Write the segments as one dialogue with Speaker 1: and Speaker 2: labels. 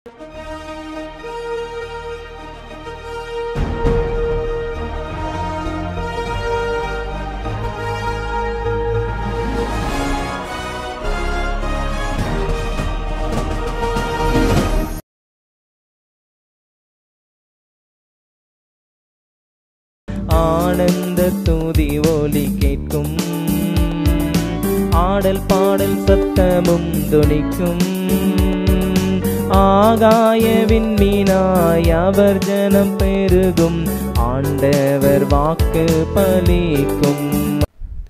Speaker 1: ஆனந்த துதி ஒலி கேட்கும், ஆடல் பாடல் சத்தமும் துணிக்கும். ஆகாய விண்மீனாய் அவர் ஜனம் பெருகும், ஆண்டவர் வாக்கு பலிக்கும்.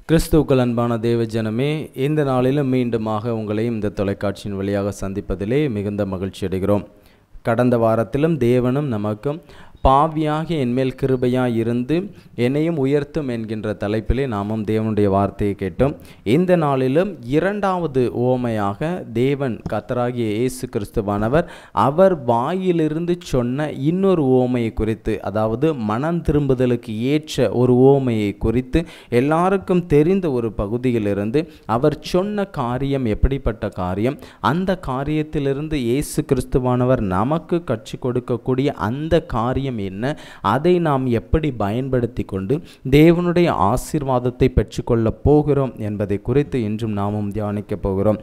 Speaker 1: கிறிஸ்துவுக்குள் அன்பான தேவ ஜனமே, இந்த நாளிலும் மீண்டுமாக உங்களையும் இந்த தொலைக்காட்சியின் வழியாக சந்திப்பதிலே மிகுந்த மகிழ்ச்சி அடைகிறோம். கடந்த வாரத்திலும் தேவனும் நமக்கும் பாவியாகி என்மேல் கிருபையாய் இருந்து என்னையும் உயர்த்தும் என்கின்ற தலைப்பிலே நாமும் தேவனுடைய வார்த்தையை கேட்டோம். இந்த நாளிலும் இரண்டாவது உவமையாக தேவன் கர்த்தராகிய இயேசு கிறிஸ்துவானவர் அவர் வாயிலிருந்து சொன்ன இன்னொரு உவமையை குறித்து, அதாவது மனம் திரும்புதலுக்கு ஏற்ற ஒரு உவமையை குறித்து எல்லாருக்கும் தெரிந்த ஒரு பகுதியிலிருந்து அவர் சொன்ன காரியம் எப்படிப்பட்ட காரியம், அந்த காரியத்திலிருந்து இயேசு கிறிஸ்துவானவர் நமக்கு கற்றுக் கொடுக்கக்கூடிய அந்த காரியம் என்ன, அதை நாம் எப்படி பயன்படுத்தி கொண்டு தேவனுடைய ஆசீர்வாதத்தை பெற்றுக்கொள்ள போகிறோம் என்பதை குறித்து இன்றும் நாமும் தியானிக்க போகிறோம்.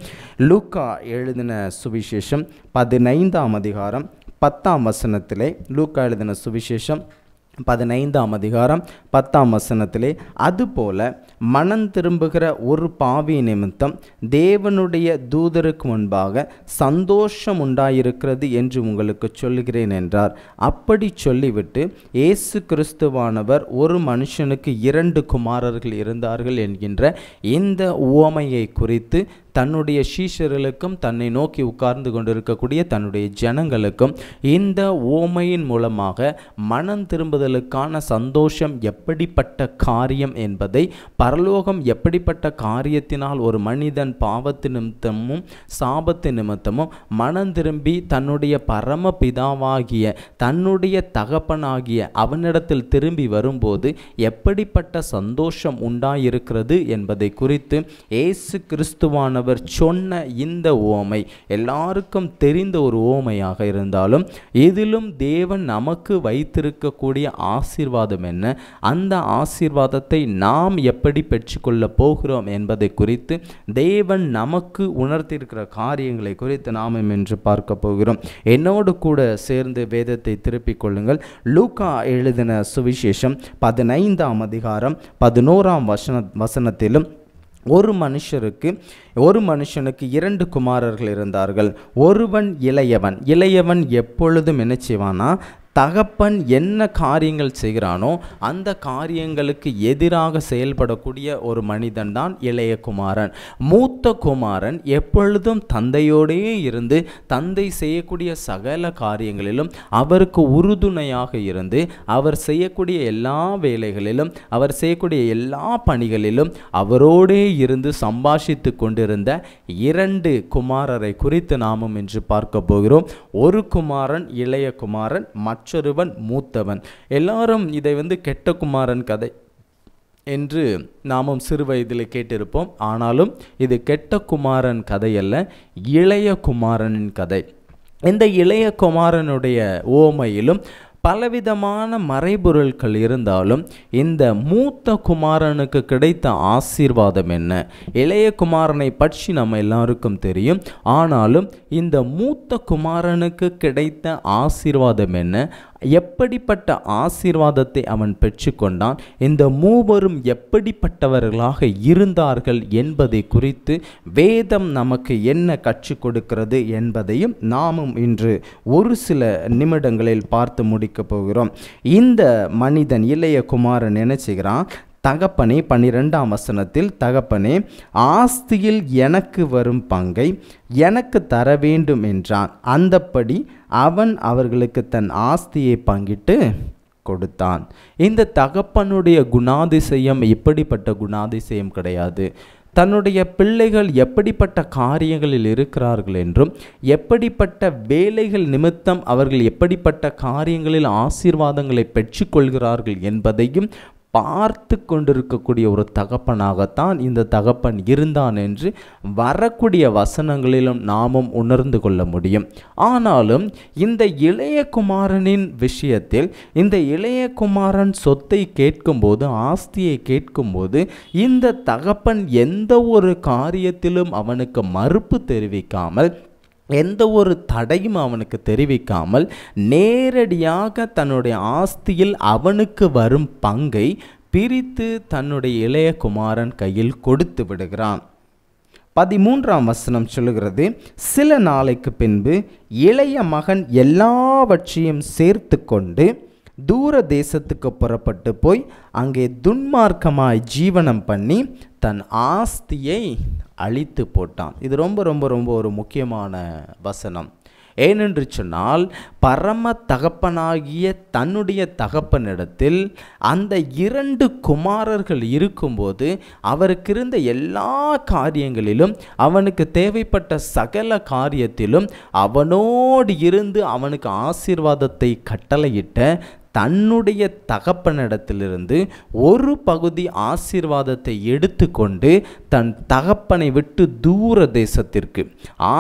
Speaker 1: லூக்கா எழுதின சுவிசேஷம் 15ஆம் அதிகாரம் 10ஆம் வசனத்திலே, லூக்கா எழுதின சுவிசேஷம் 15ஆம் அதிகாரம் 10ஆம் வசனத்திலே, அதுபோல மனம் திரும்புகிற ஒரு பாவி நிமித்தம் தேவனுடைய தூதருக்கு முன்பாக சந்தோஷம் உண்டாயிருக்கிறது என்று உங்களுக்கு சொல்லுகிறேன் என்றார். அப்படி சொல்லிவிட்டு இயேசு கிறிஸ்துவானவர் ஒரு மனுஷனுக்கு 2 குமாரர்கள் இருந்தார்கள் என்கின்ற இந்த உவமையை குறித்து தன்னுடைய சீஷர்களுக்கும் தன்னை நோக்கி உட்கார்ந்து கொண்டிருக்கக்கூடிய தன்னுடைய ஜனங்களுக்கும் இந்த உவமையின் மூலமாக மனம் திரும்புதலுக்கான சந்தோஷம் எப்படிப்பட்ட காரியம் என்பதை, பரலோகம் எப்படிப்பட்ட காரியத்தினால் ஒரு மனிதன் பாவத்து நிமித்தமும் சாபத்து நிமித்தமும் மனம் திரும்பி தன்னுடைய பரம பிதாவாகிய தன்னுடைய தகப்பனாகிய அவனிடத்தில் திரும்பி வரும்போது எப்படிப்பட்ட சந்தோஷம் உண்டாயிருக்கிறது என்பதை குறித்து இயேசு கிறிஸ்துவானவர் சொன்ன இந்த உவமை எல்லாருக்கும் தெரிந்த ஒரு உவமையாக இருந்தாலும், இதிலும் தேவன் நமக்கு வைத்திருக்கக்கூடிய ஆசீர்வாதம் என்ன, அந்த ஆசீர்வாதத்தை நாம் எப்படி பெற்றுக்கொள்ள போகிறோம் என்பதை குறித்து தேவன் நமக்கு உணர்த்தியிருக்கிற காரியங்களை குறித்து நாம் இன்று பார்க்க போகிறோம். என்னோடு கூட சேர்ந்து வேதத்தை திருப்பிக் கொள்ளுங்கள். லூக்கா எழுதின சுவிசேஷம் 15ஆம் அதிகாரம் 11ஆம் வசனத்திலும், ஒரு மனுஷனுக்கு 2 குமாரர்கள் இருந்தார்கள். ஒருவன் இளையவன் எப்பொழுதும் என்ன செய்வானா, தகப்பன் என்ன காரியங்கள் செய்கிறானோ அந்த காரியங்களுக்கு எதிராக செயல்படக்கூடிய ஒரு மனிதன் தான் இளைய குமாரன். மூத்த குமாரன் எப்பொழுதும் தந்தையோடே இருந்து தந்தை செய்யக்கூடிய சகல காரியங்களிலும் அவருக்கு உறுதுணையாக இருந்து அவர் செய்யக்கூடிய எல்லா வேலைகளிலும் அவர் செய்யக்கூடிய எல்லா பணிகளிலும் அவரோடே இருந்து சம்பாஷித்து கொண்டிருந்த 2 குமாரரை குறித்து நாமும் இன்று பார்க்க போகிறோம். ஒரு குமாரன் இளைய குமாரன், மற்றொருவன் மூத்தவன். எல்லாரும் இதை கெட்ட குமாரன் கதை என்று நாமும் சிறு வயதில் கேட்டிருப்போம். ஆனாலும் இது கெட்ட குமாரன் கதை அல்ல, இளைய குமாரனின் கதை. இந்த இளைய குமாரனுடைய உவமையிலும் பலவிதமான மறைபொருட்கள் இருந்தாலும் இந்த மூத்த குமாரனுக்கு கிடைத்த ஆசீர்வாதம் என்ன, இளைய குமாரனை பற்றி நம்ம எல்லாருக்கும் தெரியும். ஆனாலும் இந்த மூத்த குமாரனுக்கு கிடைத்த ஆசீர்வாதம் என்ன, எப்படிப்பட்ட ஆசீர்வாதத்தை அவன் பெற்றுக்கொண்டான், இந்த மூவரும் எப்படிப்பட்டவர்களாக இருந்தார்கள் என்பதை குறித்து வேதம் நமக்கு என்ன கற்றுக் கொடுக்கிறது என்பதையும் நாமும் இன்று ஒரு சில நிமிடங்களில் பார்த்து முடிக்க போகிறோம். இந்த மனிதன் இளைய குமாரன் என்ன செய்கிறான், தகப்பனே, 12ஆம் வசனத்தில், தகப்பனே, ஆஸ்தியில் எனக்கு வரும் பங்கை எனக்கு தர வேண்டும் என்றான். அந்தப்படி அவன் அவர்களுக்கு தன் ஆஸ்தியை பங்கிட்டு கொடுத்தான். இந்த தகப்பனுடைய குணாதிசயம் இப்படிப்பட்ட குணாதிசயம் கிடையாது. தன்னுடைய பிள்ளைகள் எப்படிப்பட்ட காரியங்களில் இருக்கிறார்கள் என்றும் எப்படிப்பட்ட வேலைகள் நிமித்தம் அவர்கள் எப்படிப்பட்ட காரியங்களில் ஆசீர்வாதங்களை பெற்றுக்கொள்கிறார்கள் என்பதையும் பார்த்து கொண்டிருக்கக்கூடிய ஒரு தகப்பனாகத்தான் இந்த தகப்பன் இருந்தான் என்று வரக்கூடிய வசனங்களிலும் நாமும் உணர்ந்து கொள்ள முடியும். ஆனாலும் இந்த இளைய குமாரனின் விஷயத்தில் இந்த இளைய குமாரன் சொத்தை கேட்கும்போது, ஆஸ்தியை கேட்கும்போது, இந்த தகப்பன் எந்த ஒரு காரியத்திலும் அவனுக்கு மறுப்பு தெரிவிக்காமல், எந்த ஒரு தடையும் அவனுக்கு தெரிவிக்காமல், நேரடியாக தன்னுடைய ஆஸ்தியில் அவனுக்கு வரும் பங்கை பிரித்து தன்னுடைய இளைய குமாரன் கையில் கொடுத்து விடுகிறான். 13ஆம் வசனம் சொல்லுகிறது, சில நாளைக்கு பின்பு இளைய மகன் எல்லாவற்றையும் சேர்த்து கொண்டு தூர தேசத்துக்கு புறப்பட்டு போய் அங்கே துன்மார்க்கமாய் ஜீவனம் பண்ணி தன் ஆஸ்தியை அழித்து போட்டான். இது ரொம்ப ரொம்ப ரொம்ப ஒரு முக்கியமான வசனம். ஏனென்று சொன்னால், பரம தகப்பனாகிய தன்னுடைய தகப்பனிடத்தில் அந்த 2 குமாரர்கள் இருக்கும்போது அவருக்கு இருந்த எல்லா காரியங்களிலும், அவனுக்கு தேவைப்பட்ட சகல காரியத்திலும் அவனோடு இருந்து அவனுக்கு ஆசீர்வாதத்தை கட்டளையிட்ட தன்னுடைய தகப்பனிடத்திலிருந்து ஒரு பகுதி ஆசீர்வாதத்தை எடுத்துக்கொண்டு தன் தகப்பனை விட்டு தூர தேசத்திற்கு,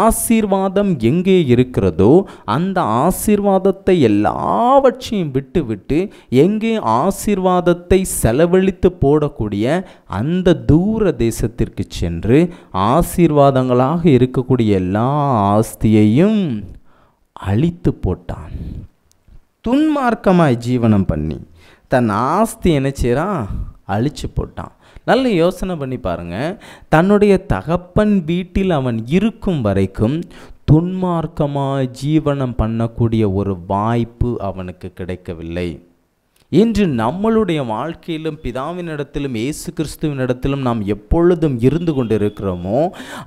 Speaker 1: ஆசீர்வாதம் எங்கே இருக்கிறதோ அந்த ஆசீர்வாதத்தை எல்லாவற்றையும் விட்டுவிட்டு எங்கே ஆசீர்வாதத்தை செலவழித்து போடக்கூடிய அந்த தூர தேசத்திற்கு சென்று ஆசீர்வாதங்களாக இருக்கக்கூடிய எல்லா ஆஸ்தியையும் அழித்து போட்டான். துன்மார்க்கமாய் ஜீவனம் பண்ணி தன் ஆஸ்தி என்ன செய்றான்? அழிச்சு போட்டான். நல்ல யோசனை பண்ணி பாருங்க. தன்னுடைய தகப்பன் வீட்டில் அவன் இருக்கும் வரைக்கும் துன்மார்க்கமாய் ஜீவனம் பண்ணக்கூடிய ஒரு வாய்ப்பு அவனுக்கு கிடைக்கவில்லை. இன்று நம்மளுடைய வாழ்க்கையிலும் பிதாவினிடத்திலும் இயேசு கிறிஸ்துவினிடத்திலும் நாம் எப்பொழுதும் இருந்து கொண்டிருக்கிறோமோ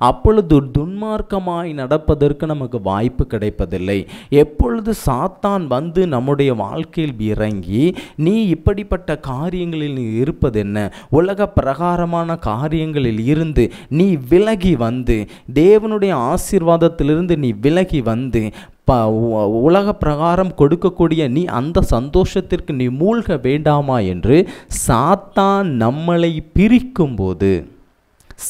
Speaker 1: அப்பொழுது துன்மார்க்கமாய் நடப்பதற்கு நமக்கு வாய்ப்பு கிடைப்பதில்லை. எப்பொழுது சாத்தான் வந்து நம்முடைய வாழ்க்கையில் இறங்கி, நீ இப்படிப்பட்ட காரியங்களில் நீ இருப்பது என்ன, உலக பிரகாரமான காரியங்களில் இருந்து நீ விலகி வந்து, தேவனுடைய ஆசீர்வாதத்திலிருந்து நீ விலகி வந்து உலக பிரகாரம் கொடுக்கக்கூடிய நீ அந்த சந்தோஷத்திற்கு நீ மூழ்க வேண்டாமா என்று சாத்தான் நம்மளை பிரிக்கும்போது,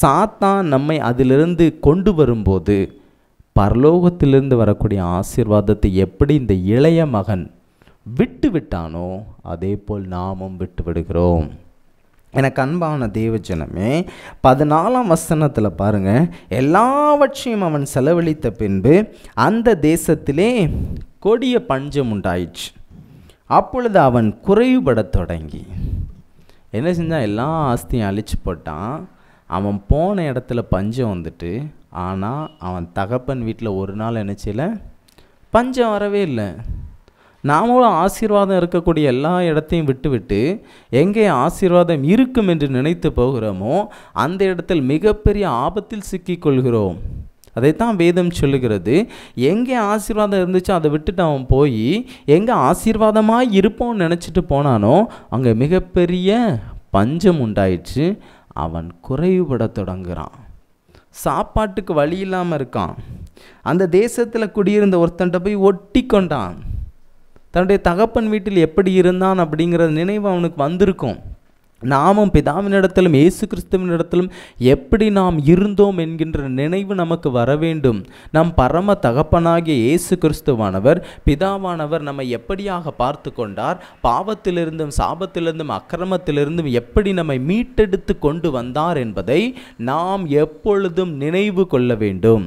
Speaker 1: சாத்தான் நம்மை அதிலிருந்து கொண்டு வரும்போது, பரலோகத்திலிருந்து வரக்கூடிய ஆசீர்வாதத்தை எப்படி இந்த இளைய மகன் விட்டு விட்டானோ அதே போல் நாமும் விட்டு விடுகிறோம். எனக்கு அன்பான தேவஜனமே, 14ஆம் வசனத்தில் பாருங்க, எல்லாவற்றையும் அவன் செலவழித்த பின்பு அந்த தேசத்திலே கொடிய பஞ்சம் உண்டாயிற்று. அப்பொழுது அவன் குறைவுபடத் தொடங்கி என்ன செஞ்சான்? எல்லா ஆஸ்தியும் அழிச்சு போட்டான். அவன் போன இடத்துல பஞ்சம் வந்துட்டு, ஆனால் அவன் தகப்பன் வீட்டில் ஒரு நாள் என்ன செய்யலை? பஞ்சம் வரவே இல்லை. நாமளும் ஆசீர்வாதம் இருக்கக்கூடிய எல்லா இடத்தையும் விட்டுவிட்டு எங்கே ஆசீர்வாதம் இருக்கும் என்று நினைத்து போகிறோமோ அந்த இடத்தில் மிகப்பெரிய ஆபத்தில் சிக்கிக்கொள்கிறோம். அதைத்தான் வேதம் சொல்லுகிறது. எங்கே ஆசீர்வாதம் இருந்துச்சோ அதை விட்டுட்டு அவன் போய் எங்கே ஆசீர்வாதமாக இருப்போம்னு நினச்சிட்டு போனானோ அங்கே மிகப்பெரிய பஞ்சம் உண்டாயிடுச்சு. அவன் குறைவுபட தொடங்குகிறான். சாப்பாட்டுக்கு வழி இல்லாமல் இருக்கான். அந்த தேசத்தில் குடியிருந்த ஒருத்தன்ட்ட போய் ஒட்டி கொண்டான். தன்னுடைய தகப்பன் வீட்டில் எப்படி இருந்தான் அப்படிங்கிற நினைவு அவனுக்கு வந்திருக்கும். நாமும் பிதாவினிடத்திலும் இயேசு கிறிஸ்துவினிடத்திலும் எப்படி நாம் இருந்தோம் என்கின்ற நினைவு நமக்கு வர வேண்டும். நம் பரம தகப்பனாகிய இயேசு கிறிஸ்துவானவர், பிதாவானவர் நம்மை எப்படியாக பார்த்து கொண்டார், பாவத்திலிருந்தும் சாபத்திலிருந்தும் அக்கிரமத்திலிருந்தும் எப்படி நம்மை மீட்டெடுத்து கொண்டு வந்தார் என்பதை நாம் எப்பொழுதும் நினைவு கொள்ள வேண்டும்.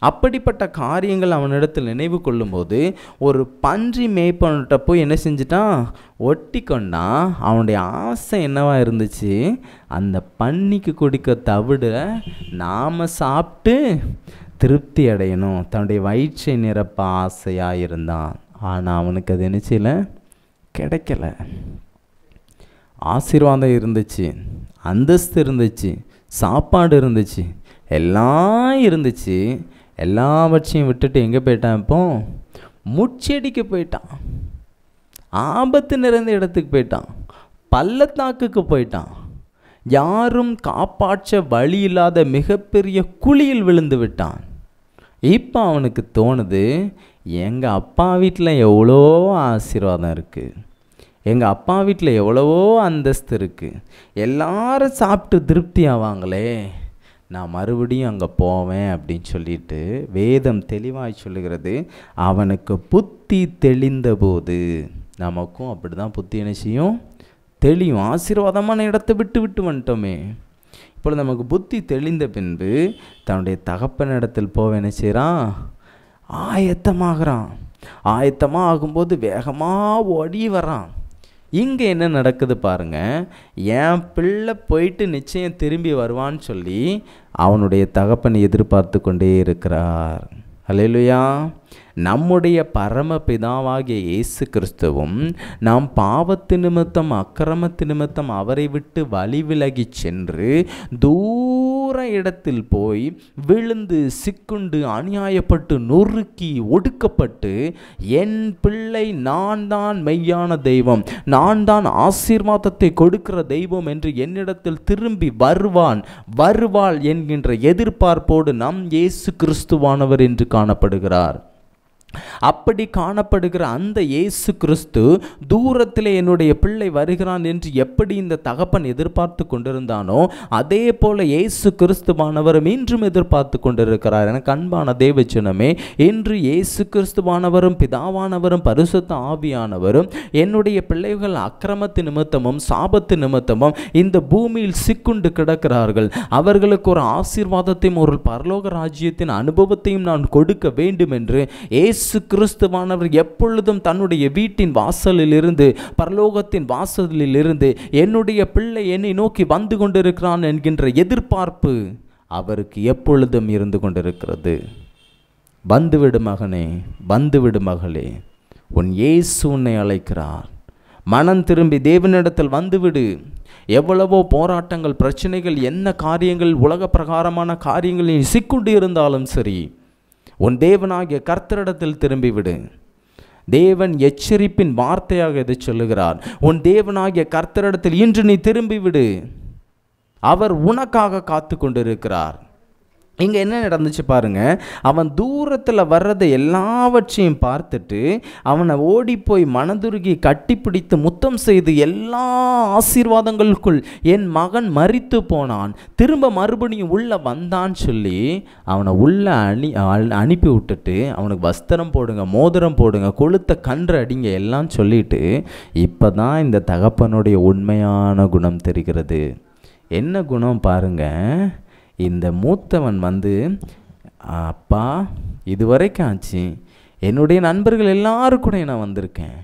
Speaker 1: அப்படிப்பட்ட காரியங்கள் அவனிடத்தில் நினைவு கொள்ளும்போது ஒரு பன்றி மேய்ப்பன்கிட்ட போய் என்ன செஞ்சிட்டான்? ஒட்டி கொண்டான். அவனுடைய ஆசை என்னவா இருந்துச்சு? அந்த பன்னிக்கு குடிக்க தவிட நாம் சாப்பிட்டு திருப்தி அடையணும், தன்னுடைய வயிற்றை நிரப்ப ஆசையாக இருந்தான். ஆனால் அவனுக்கு அது என்ன செய்யலை? கிடைக்கல. ஆசீர்வாதம் இருந்துச்சு, அந்தஸ்து இருந்துச்சு, சாப்பாடு இருந்துச்சு, எல்லாம் இருந்துச்சு. எல்லாவற்றையும் விட்டுட்டு எங்கே போயிட்டான்? இப்போ முச்செடிக்கு போயிட்டான். ஆபத்து நிறைந்த இடத்துக்கு போயிட்டான். பள்ளத்தாக்குக்கு போயிட்டான். யாரும் காப்பாற்ற வழி இல்லாத மிகப்பெரிய குழியில் விழுந்து விட்டான். இப்போ அவனுக்கு தோணுது, எங்கள் அப்பா வீட்டில் எவ்வளோ ஆசீர்வாதம் இருக்குது, எங்கள் அப்பா வீட்டில் எவ்வளவோ அந்தஸ்து இருக்குது, எல்லாரும் சாப்பிட்டு திருப்தி ஆவாங்களே, நான் மறுபடியும் அங்கே போவேன் அப்படின்னு சொல்லிட்டு வேதம் தெளிவாய் சொல்லுகிறது. அவனுக்கு புத்தி தெளிந்த போது, நமக்கும் அப்படி தான் புத்தி என்ன செய்யும், தெளியும். ஆசீர்வாதமான இடத்தை விட்டு விட்டு வந்துட்டோமே, இப்பொழுது நமக்கு புத்தி தெளிந்த பின்பு தன்னுடைய தகப்பன் இடத்தில் போக என்ன செய்கிறான், ஆயத்தமாகறான். ஆயத்தமாக ஆகும்போது வேகமாக ஓடி வரான். இங்கே என்ன நடக்குது பாருங்க, என் பிள்ளை போயிட்டு நிச்சயம் திரும்பி வருவான்னு சொல்லி அவனுடைய தகப்பனை எதிர்பார்த்து கொண்டே இருக்கிறார். அல்லேலூயா. நம்முடைய பரமபிதாவாகிய இயேசு கிறிஸ்துவும் நாம் பாவத்து நிமித்தம் அக்கிரமத்து நிமித்தம் அவரை விட்டு வழி விலகி சென்று தூர இடத்தில் போய் விழுந்து சிக்குண்டு அநியாயப்பட்டு நொறுக்கி ஒடுக்கப்பட்டு, என் பிள்ளை நான் தான் மெய்யான தெய்வம், நான் தான் ஆசீர்வாதத்தை கொடுக்கிற தெய்வம் என்று என்னிடத்தில் திரும்பி வருவாள் என்கின்ற எதிர்பார்ப்போடு நம் இயேசு கிறிஸ்துவானவர் என்று காணப்படுகிறார். அப்படி காணப்படுகிற அந்த இயேசு கிறிஸ்து தூரத்திலே என்னுடைய பிள்ளை வருகிறான் என்று எப்படி இந்த தகப்பன் எதிர்பார்த்து கொண்டிருந்தானோ, அதே போல இயேசு கிறிஸ்துவானவரும் இன்றும் எதிர்பார்த்து கொண்டிருக்கிறார். எனக்கு அன்பான தேவஜனமே, இன்று இயேசு கிறிஸ்துவானவரும் பிதாவானவரும் பரிசுத்த ஆவியானவரும் என்னுடைய பிள்ளைகள் அக்கிரமத்து நிமித்தமும் சாபத்து நிமித்தமும் இந்த பூமியில் சிக்குண்டு கிடக்கிறார்கள், அவர்களுக்கு ஒரு ஆசீர்வாதத்தையும் ஒரு பரலோக ராஜ்யத்தின் அனுபவத்தையும் நான் கொடுக்க வேண்டும் என்று இயேசு கிறிஸ்துவானவர் எப்பொழுதும் தன்னுடைய வீட்டின் வாசலில் இருந்து, பரலோகத்தின் வாசலில் இருந்து என்னுடைய பிள்ளை என்னை நோக்கி வந்து கொண்டிருக்கிறான் என்கின்ற எதிர்பார்ப்பு அவருக்கு எப்பொழுதும் இருந்து கொண்டிருக்கிறது. வந்துவிடு மகனே, வந்துவிடு மகளே, உன் இயேசு உன்னை அழைக்கிறார். மனம் திரும்பி தேவனிடத்தில் வந்துவிடு. எவ்வளவோ போராட்டங்கள், பிரச்சனைகள், என்ன காரியங்கள், உலக பிரகாரமான காரியங்களில் சிக்குண்டு இருந்தாலும் சரி, உன் தேவனாகிய கர்த்தரிடத்தில் திரும்பிவிடு. தேவன் எச்சரிப்பின் வார்த்தையாக இதை சொல்லுகிறார். உன் தேவனாகிய கர்த்தரிடத்தில் இன்று நீ திரும்பிவிடு. அவர் உனக்காக காத்து கொண்டிருக்கிறார். இங்கே என்ன நடந்துச்சு பாருங்க, அவன் தூரத்தில் வர்றதை எல்லாவற்றையும் பார்த்துட்டு அவனை ஓடி போய் மனதுருகி கட்டிப்பிடித்து முத்தம் செய்து, எல்லா ஆசீர்வாதங்களுக்குள் என் மகன் மரித்து போனான், திரும்ப மறுபடியும் உள்ளே வந்தான்னு சொல்லி அவனை உள்ளே அனுப்பி விட்டுட்டு, அவனுக்கு வஸ்திரம் போடுங்க, மோதிரம் போடுங்க, கொளுத்த கன்று அடிங்க எல்லாம் சொல்லிட்டு, இப்போ தான் இந்த தகப்பனுடைய உண்மையான குணம் தெரிகிறது. என்ன குணம் பாருங்க, இந்த மூத்தவன் வந்து, அப்பா இதுவரைக்கும் ஆச்சு, என்னுடைய நண்பர்கள் எல்லாரும் கூட நான் வந்திருக்கேன்,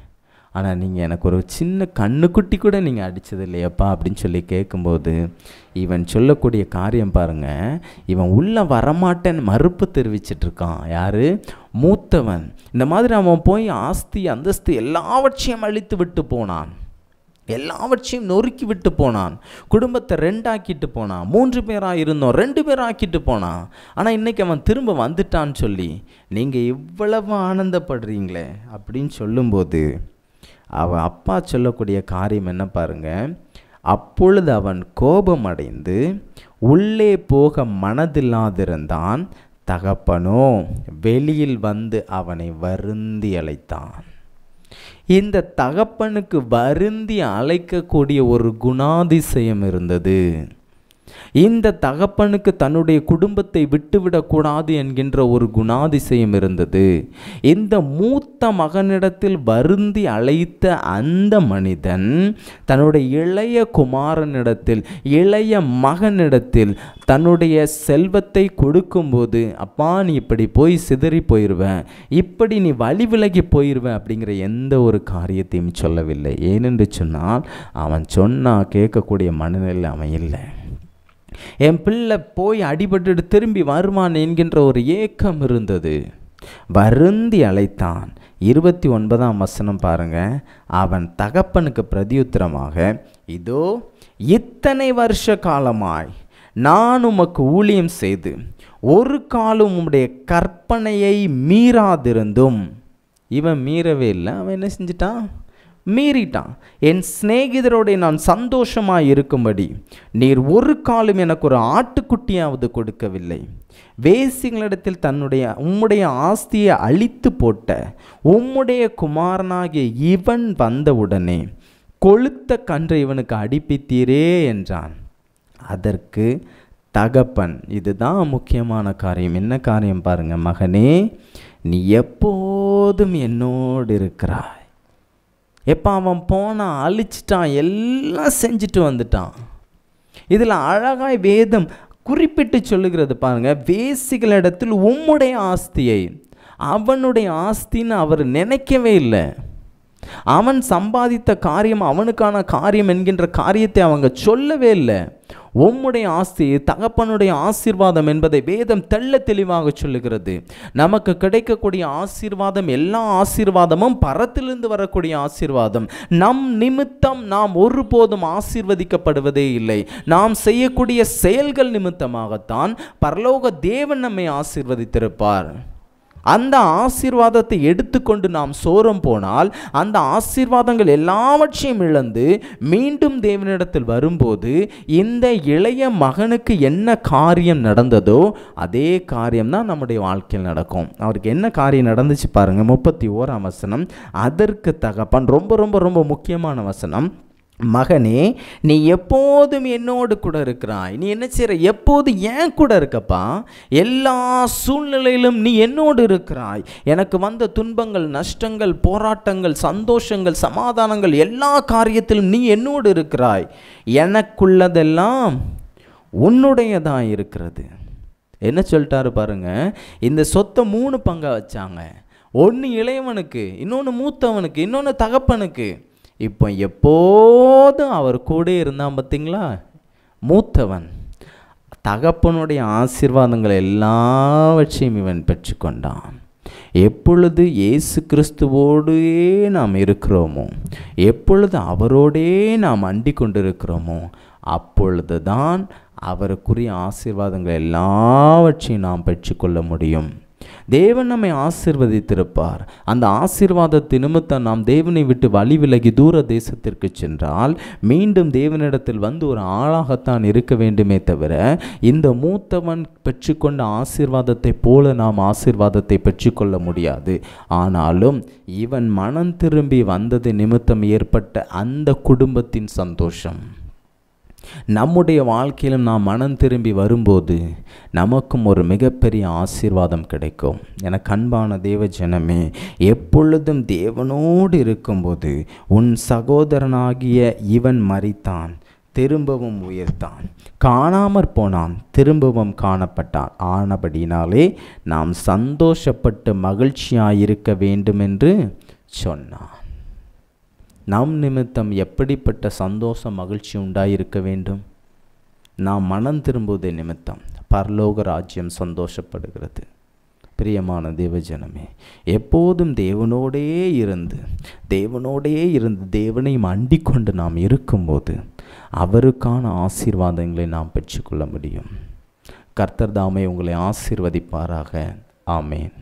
Speaker 1: ஆனால் நீங்கள் எனக்கு ஒரு சின்ன கண்ணுக்குட்டி கூட நீங்கள் அடித்தது இல்லையப்பா அப்படின்னு சொல்லி கேட்கும்போது இவன் சொல்லக்கூடிய காரியம் பாருங்கள், இவன் உள்ளே வரமாட்டேன்னு மறுப்பு தெரிவிச்சிட்ருக்கான். யார்? மூத்தவன். இந்த மாதிரி அவன் போய் ஆஸ்தி அந்தஸ்து எல்லாவற்றையும் அழித்து விட்டு போனான், எல்லாவற்றையும் நொறுக்கி விட்டு போனான், குடும்பத்தை 2 ஆக்கிட்டு போனான், 3 பேராக இருந்தோம் 2 பேர் ஆக்கிட்டு போனான். ஆனால் இன்றைக்கி அவன் திரும்ப வந்துட்டான்னு சொல்லி நீங்கள் இவ்வளவு ஆனந்தப்படுறீங்களே அப்படின்னு சொல்லும்போது அவன் அப்பா சொல்லக்கூடிய காரியம் என்ன பாருங்க, அப்பொழுது அவன் கோபம் அடைந்து உள்ளே போக மனதில்லாதிருந்தான், தகப்பனோ வெளியில் வந்து அவனை வருந்தி அழைத்தான். இந்த தகப்பனுக்கு வருந்தி அழைக்கக்கூடிய ஒரு குணாதிசயம் இருந்தது. இந்த தகப்பனுக்கு தன்னுடைய குடும்பத்தை விட்டுவிடக்கூடாது என்கின்ற ஒரு குணாதிசயம் இருந்தது. இந்த மூத்த மகனிடத்தில் வருந்தி அழைத்த அந்த மனிதன் தன்னுடைய இளைய குமாரனிடத்தில், இளைய மகனிடத்தில் தன்னுடைய செல்வத்தை கொடுக்கும்போது, அப்பா நீ இப்படி போய் சிதறி போயிடுவேன், இப்படி நீ வழி விலகி போயிடுவேன் அப்படிங்கிற எந்த ஒரு காரியத்தையும் சொல்லவில்லை. ஏனென்று சொன்னால் அவன் சொன்னால் கேட்கக்கூடிய மனநிலை அவன் இல்லை. என் பிள்ளை போய் அடிபட்டு திரும்பி வருவான் என்கின்ற ஒரு ஏக்கம் இருந்தது. வருந்தி அழைத்தான். 29ஆம் வசனம் பாருங்க, அவன் தகப்பனுக்கு பிரதியுத்தரமாக, இதோ இத்தனை வருஷ காலமாய் நான் உமக்கு ஊழியம் செய்து ஒரு காலம் உம்முடைய கற்பனையை மீறாதிருந்தும், இவன் மீறவே இல்லை, அவன் என்ன செஞ்சிட்டான்? மீறிட்டான். என் சிநேகிதரோட நான் சந்தோஷமாக இருக்கும்படி நீர் ஒரு காலம் எனக்கு ஒரு ஆட்டுக்குட்டியாவது கொடுக்கவில்லை. வேசிகளிடத்தில் உம்முடைய ஆஸ்தியை அழித்து போட்ட உம்முடைய குமாரனாகிய இவன் வந்தவுடனே கொழுத்த கன்றை இவனுக்கு அடிப்பித்தீரே என்றான். அதற்கு தகப்பன், இதுதான் முக்கியமான காரியம். என்ன காரியம் பாருங்க, மகனே நீ எப்போதும் என்னோடு இருக்கிறாய். எப்போ அவன் போனான், அழிச்சிட்டான், எல்லாம் செஞ்சுட்டு வந்துட்டான். இதில் அழகாய் வேதம் குறிப்பிட்டு சொல்லுகிறது பாருங்க, வேசிகளிடத்தில் உம்முடைய ஆஸ்தியை, அவனுடைய ஆஸ்தின்னு அவர் நினைக்கவே இல்லை. அவன் சம்பாதித்த காரியம் அவனுக்கான காரியம் என்கின்ற காரியத்தை அவங்க சொல்லவே இல்லை. உம்முடைய ஆஸ்தி, தகப்பனுடைய ஆசீர்வாதம் என்பதை வேதம் தெள்ள தெளிவாக சொல்லுகிறது. நமக்கு கிடைக்கக்கூடிய ஆசீர்வாதம், எல்லா ஆசீர்வாதமும் பரத்திலிருந்து வரக்கூடிய ஆசீர்வாதம். நம் நிமித்தம் நாம் ஒருபோதும் ஆசீர்வதிக்கப்படுவதே இல்லை. நாம் செய்யக்கூடிய செயல்கள் நிமித்தமாகத்தான் பரலோக தேவன் நம்மை ஆசீர்வதித்திருப்பார். அந்த ஆசீர்வாதத்தை எடுத்துக்கொண்டு நாம் சோரம் போனால், அந்த ஆசீர்வாதங்கள் எல்லாவற்றையும் இழந்து மீண்டும் தேவனிடத்தில் வரும்போது, இந்த இளைய மகனுக்கு என்ன காரியம் நடந்ததோ அதே காரியம்தான் நம்முடைய வாழ்க்கையில் நடக்கும். அவருக்கு என்ன காரியம் நடந்துச்சு பாருங்க, 31ஆம் வசனம். அதற்கு தகப்பன், ரொம்ப ரொம்ப ரொம்ப முக்கியமான வசனம், மகனே நீ எப்போதும் என்னோடு கூட இருக்கிறாய். நீ என்ன செய்கிற, எப்போது ஏன் கூட இருக்கப்பா, எல்லா சூழ்நிலையிலும் நீ என்னோடு இருக்கிறாய். எனக்கு வந்த துன்பங்கள், நஷ்டங்கள், போராட்டங்கள், சந்தோஷங்கள், சமாதானங்கள், எல்லா காரியத்திலும் நீ என்னோடு இருக்கிறாய். எனக்குள்ளதெல்லாம் உன்னுடையதான் இருக்கிறது. என்ன சொல்லிட்டாரு பாருங்க, இந்த சொத்தை 3 பங்கா வச்சாங்க. ஒன்று இளையவனுக்கு, இன்னொன்று மூத்தவனுக்கு, இன்னொன்று தகப்பனுக்கு. இப்போ எப்போதும் அவர் கூட இருந்தான் பார்த்தீங்களா, மூத்தவன். தகப்பனுடைய ஆசீர்வாதங்கள் எல்லாவற்றையும் இவன் பெற்றுக்கொண்டான். எப்பொழுது இயேசு கிறிஸ்துவோடே நாம் இருக்கிறோமோ, எப்பொழுது அவரோடே நாம் அண்டிக் கொண்டிருக்கிறோமோ, அப்பொழுது தான் அவருக்குரிய ஆசீர்வாதங்கள் எல்லாவற்றையும் நாம் பெற்றுக்கொள்ள முடியும். தேவன் நம்மை ஆசீர்வதித்திருப்பார். அந்த ஆசீர்வாதத்தை நிமித்தம் நாம் தேவனை விட்டு வழி விலகி தூர தேசத்திற்கு சென்றால் மீண்டும் தேவனிடத்தில் வந்து ஒரு ஆளாகத்தான் இருக்க வேண்டுமே தவிர, இந்த மூத்தவன் பெற்றுக்கொண்ட ஆசீர்வாதத்தை போல நாம் ஆசீர்வாதத்தை பெற்றுக்கொள்ள முடியாது. ஆனாலும் இவன் மனம் திரும்பி வந்தது நிமித்தம் ஏற்பட்ட அந்த குடும்பத்தின் சந்தோஷம், நம்முடைய வாழ்க்கையிலும் நாம் மனம் திரும்பி வரும்போது நமக்கும் ஒரு மிகப்பெரிய ஆசீர்வாதம் கிடைக்கும். என அன்பான தேவ ஜனமே, எப்பொழுதும் தேவனோடு இருக்கும்போது, உன் சகோதரனாகிய இவன் மரித்தான், திரும்பவும் உயிர்த்தான், காணாமற் போனான், திரும்பவும் காணப்பட்டான், ஆனபடினாலே நாம் சந்தோஷப்பட்டு மகிழ்ச்சியாயிருக்க வேண்டும் என்று சொன்னான். நம் நிமித்தம் எப்படிப்பட்ட சந்தோஷம், மகிழ்ச்சி உண்டாயிருக்க வேண்டும்? நாம் மனம் திரும்புவதை நிமித்தம் பரலோக ராஜ்யம் சந்தோஷப்படுகிறது. பிரியமான தேவஜனமே, எப்போதும் தேவனோடே இருந்து தேவனை அண்டிக் கொண்டு நாம் இருக்கும்போது அவருக்கான ஆசீர்வாதங்களை நாம் பெற்றுக்கொள்ள முடியும். கர்த்தர் தாமே உங்களை ஆசீர்வதிப்பாராக. ஆமேன்.